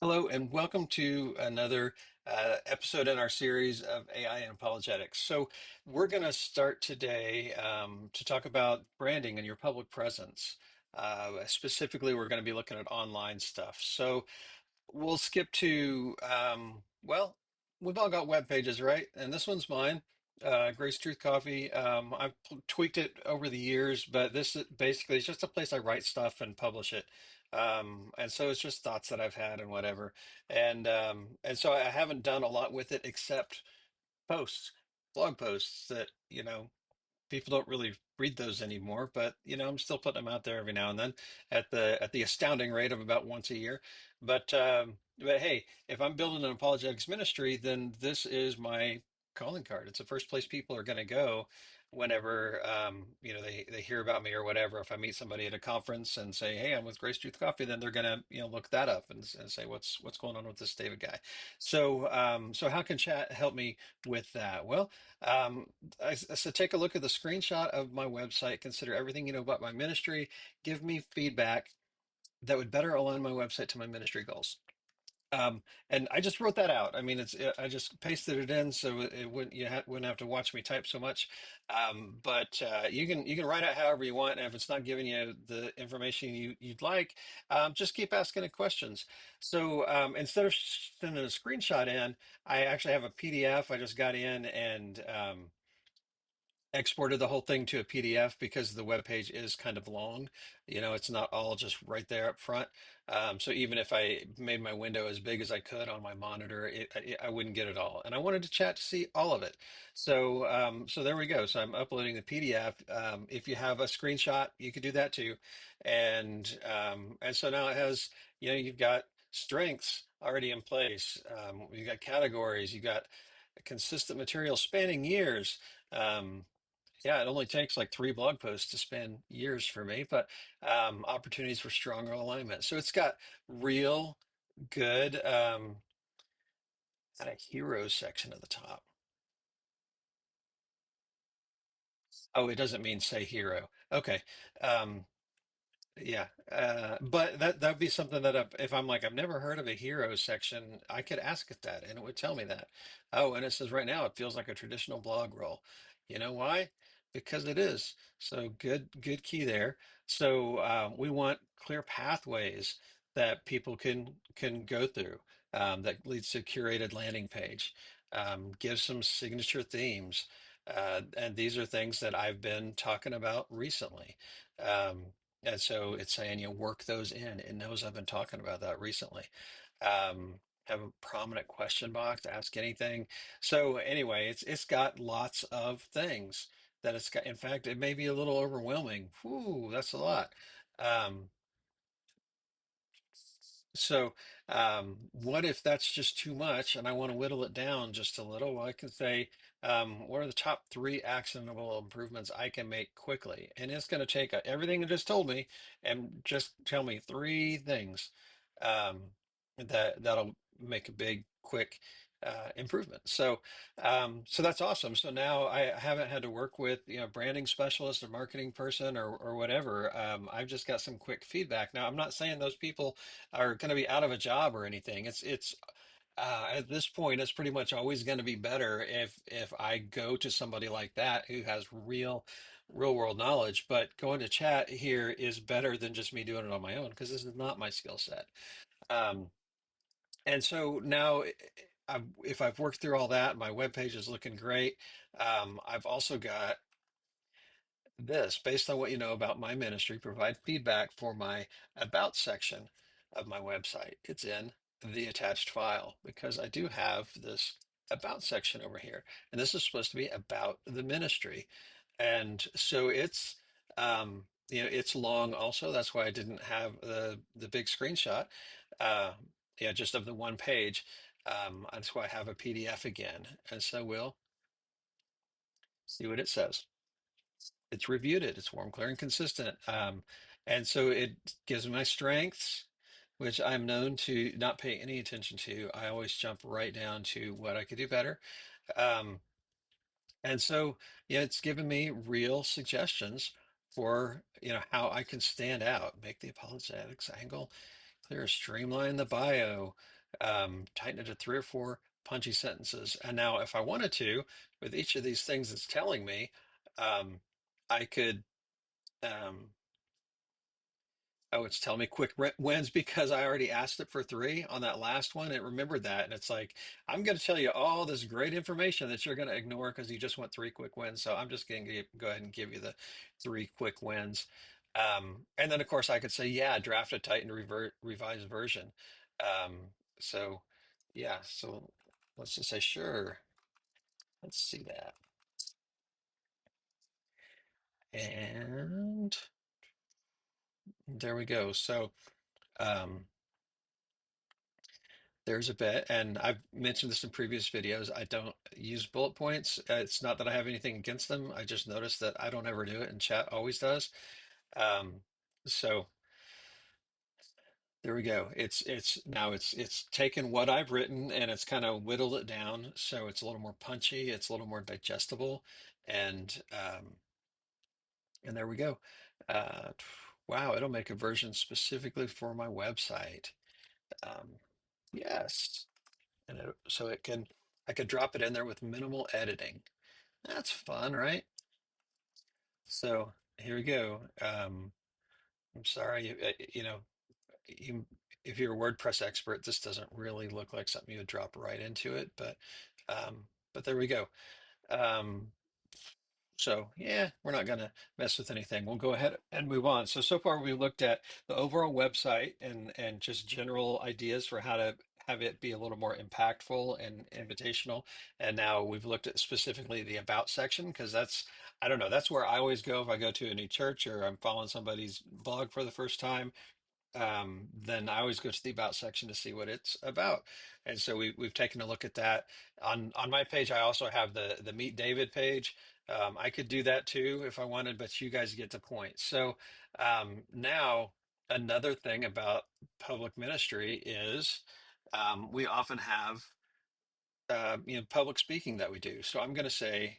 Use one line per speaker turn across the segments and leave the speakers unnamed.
Hello, and welcome to another episode in our series of AI and apologetics. So, we're going to start today to talk about branding and your public presence. Specifically, we're going to be looking at online stuff. So, we'll skip to, we've all got web pages, right? And this one's mine, Grace Truth Coffee. I've tweaked it over the years, but this is basically it's just a place I write stuff and publish it. And so it's just thoughts that I've had and whatever. And so I haven't done a lot with it except posts, blog posts that, people don't really read those anymore, but I'm still putting them out there every now and then at the astounding rate of about once a year. But hey, if I'm building an apologetics ministry, then this is my calling card. It's the first place people are going to go whenever they hear about me or whatever. If I meet somebody at a conference and say, "Hey, I'm with Grace Truth Coffee," then they're going to look that up and say, "What's going on with this David guy?" So how can chat help me with that? Well. I said, take a look at the screenshot of my website. Consider everything you know about my ministry. Give me feedback that would better align my website to my ministry goals. And I just wrote that out. I mean, I just pasted it in so it wouldn't have to watch me type so much. But you can write out however you want, and if it's not giving you the information you'd like, just keep asking it questions. So instead of sending a screenshot in, I actually have a PDF. I just got in and exported the whole thing to a PDF because the web page is kind of long. It's not all just right there up front. So even if I made my window as big as I could on my monitor, I wouldn't get it all. And I wanted to chat to see all of it. So there we go. So I'm uploading the PDF. If you have a screenshot, you could do that too. And so now it has, you've got strengths already in place. You've got categories. You've got consistent material spanning years. Yeah, it only takes like three blog posts to span years for me, but opportunities for stronger alignment. So it's got real good, got a heroes section at the top. Oh, it doesn't mean say hero. Okay. Um, Yeah, but that'd be something that if I'm like I've never heard of a hero section, I could ask it that, and it would tell me that. Oh, and it says right now it feels like a traditional blog roll. You know why? Because it is. So good key there. So we want clear pathways that people can go through that leads to a curated landing page. Give some signature themes, and these are things that I've been talking about recently. Um, and so it's saying, work those in. It knows I've been talking about that recently. Have a prominent question box, ask anything. So anyway, it's got lots of things that it's got. In fact, it may be a little overwhelming. Whew, that's a lot. Um, so, what if that's just too much and I want to whittle it down just a little? Well, I can say, what are the top three actionable improvements I can make quickly? And it's going to take everything you just told me and just tell me three things that'll make a big, quick improvement. So that's awesome. So now I haven't had to work with, branding specialist or marketing person or whatever. I've just got some quick feedback. Now, I'm not saying those people are going to be out of a job or anything. It's at this point, it's pretty much always going to be better if I go to somebody like that who has real world knowledge. But going to chat here is better than just me doing it on my own because this is not my skill set. Um, and so now, if I've worked through all that, my web page is looking great. I've also got this, based on what you know about my ministry, provide feedback for my about section of my website. It's in the attached file because I do have this about section over here. And this is supposed to be about the ministry. And so it's long also. That's why I didn't have the big screenshot, just of the one page. That's why I have a PDF again. And so we'll see what it says. It's reviewed it. It's warm, clear, and consistent. And so it gives me my strengths, which I'm known to not pay any attention to. I always jump right down to what I could do better. Um, and so, yeah, it's given me real suggestions for, how I can stand out, make the apologetics angle clear, streamline the bio. tighten it to three or four punchy sentences. And now, if I wanted to, with each of these things it's telling me, um, I could. Um, Oh, it's telling me quick wins because I already asked it for three on that last one. It remembered that. And it's like, I'm going to tell you all this great information that you're going to ignore because you just want three quick wins. So I'm just going to go ahead and give you the three quick wins. And then, of course, I could say, yeah, draft a tightened revised version. So, yeah, so let's just say, sure, let's see that. And there we go. So, um, there's a bit, and I've mentioned this in previous videos. I don't use bullet points. It's not that I have anything against them. I just noticed that I don't ever do it, and chat always does. Um, so there we go. It's taken what I've written and it's kind of whittled it down, so it's a little more punchy. It's a little more digestible, and and there we go. Uh, wow, it'll make a version specifically for my website. Um, yes. So it can, I could drop it in there with minimal editing. That's fun, right? So here we go. I'm sorry, you, if you're a WordPress expert, this doesn't really look like something you would drop right into it, but there we go. Um, So yeah, we're not going to mess with anything. We'll go ahead and move on. So far we looked at the overall website and just general ideas for how to have it be a little more impactful and invitational. And now we've looked at specifically the about section because that's, I don't know, that's where I always go if I go to a new church or I'm following somebody's blog for the first time. Then I always go to the about section to see what it's about. And so we've taken a look at that. On my page, I also have the Meet David page. I could do that too if I wanted, but you guys get the point. So now another thing about public ministry is we often have public speaking that we do. So I'm going to say,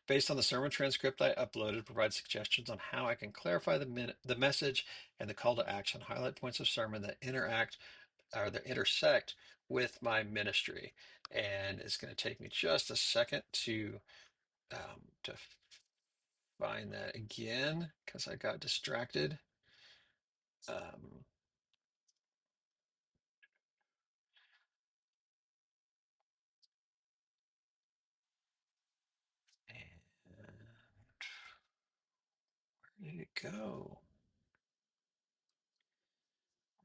based on the sermon transcript I uploaded, provide suggestions on how I can clarify the message and the call to action, highlight points of sermon that interact or that intersect with my ministry. And it's going to take me just a second to find that again because I got distracted. Um, and where did it go?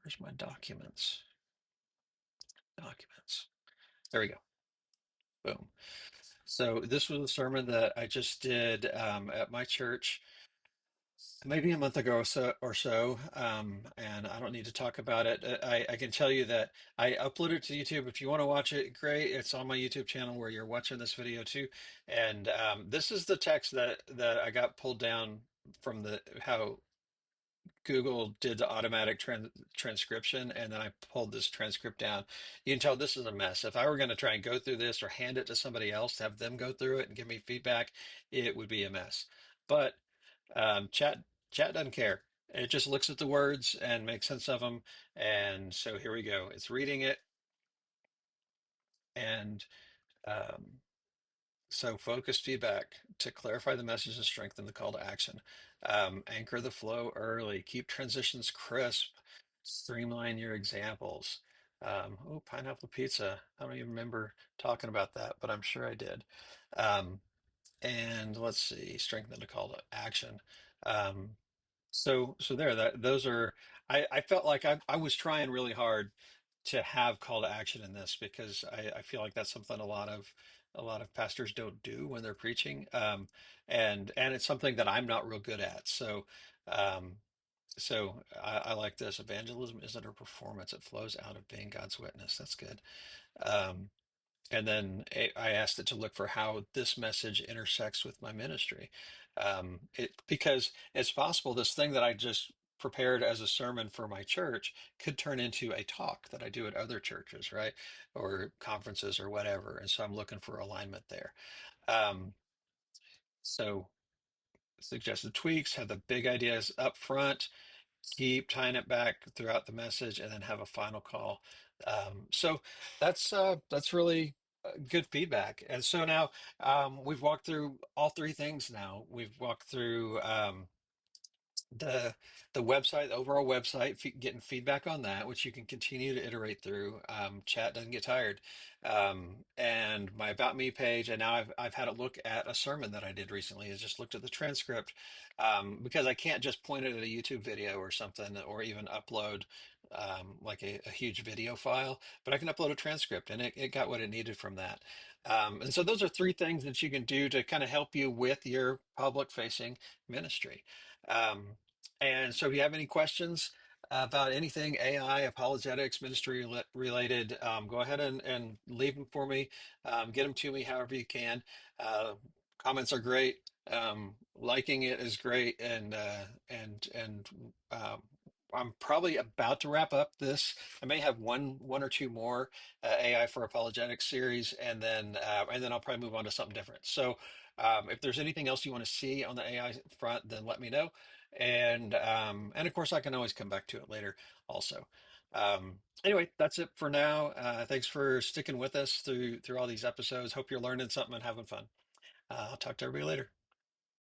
Where's my documents? Documents. There we go. Boom. So this was a sermon that I just did at my church maybe a month ago or so, and I don't need to talk about it. I can tell you that I uploaded it to YouTube. If you want to watch it, great. It's on my YouTube channel where you're watching this video too. And this is the text that I got pulled down from the how Google did the automatic transcription, and then I pulled this transcript down. You can tell this is a mess. If I were going to try and go through this or hand it to somebody else to have them go through it and give me feedback, it would be a mess. But chat doesn't care. It just looks at the words and makes sense of them. And so here we go. It's reading it, and um, so focused feedback to clarify the message and strengthen the call to action. Anchor the flow early. Keep transitions crisp. Streamline your examples. Oh, pineapple pizza. I don't even remember talking about that, but I'm sure I did. Um, and let's see, strengthen the call to action. Um, so there, those are. I felt like I was trying really hard to have call to action in this because I feel like that's something a lot of pastors don't do when they're preaching, and it's something that I'm not real good at. Um, so I like this. Evangelism isn't a performance; it flows out of being God's witness. That's good. Um, and then I asked it to look for how this message intersects with my ministry. Because it's possible this thing that I just prepared as a sermon for my church could turn into a talk that I do at other churches, right? Or conferences or whatever. And so I'm looking for alignment there. Um, so suggested tweaks, have the big ideas up front, keep tying it back throughout the message, and then have a final call. So that's really good feedback. And so now we've walked through all three things. Now we've walked through. The the website, the overall website, getting feedback on that, which you can continue to iterate through. Chat doesn't get tired. And my About Me page, and now I've had a look at a sermon that I did recently. Is just looked at the transcript because I can't just point it at a YouTube video or something, or even upload like a huge video file, but I can upload a transcript, and it got what it needed from that. And so those are three things that you can do to kind of help you with your public facing ministry. Um, and so if you have any questions about anything AI, apologetics, ministry related, go ahead and leave them for me. Get them to me however you can. Uh, Comments are great. Liking it is great. And I'm probably about to wrap up this. I may have one or two more AI for apologetics series, and then I'll probably move on to something different. So if there's anything else you want to see on the AI front, then let me know. And of course, I can always come back to it later also. Anyway, that's it for now. Thanks for sticking with us through all these episodes. Hope you're learning something and having fun. I'll talk to everybody later.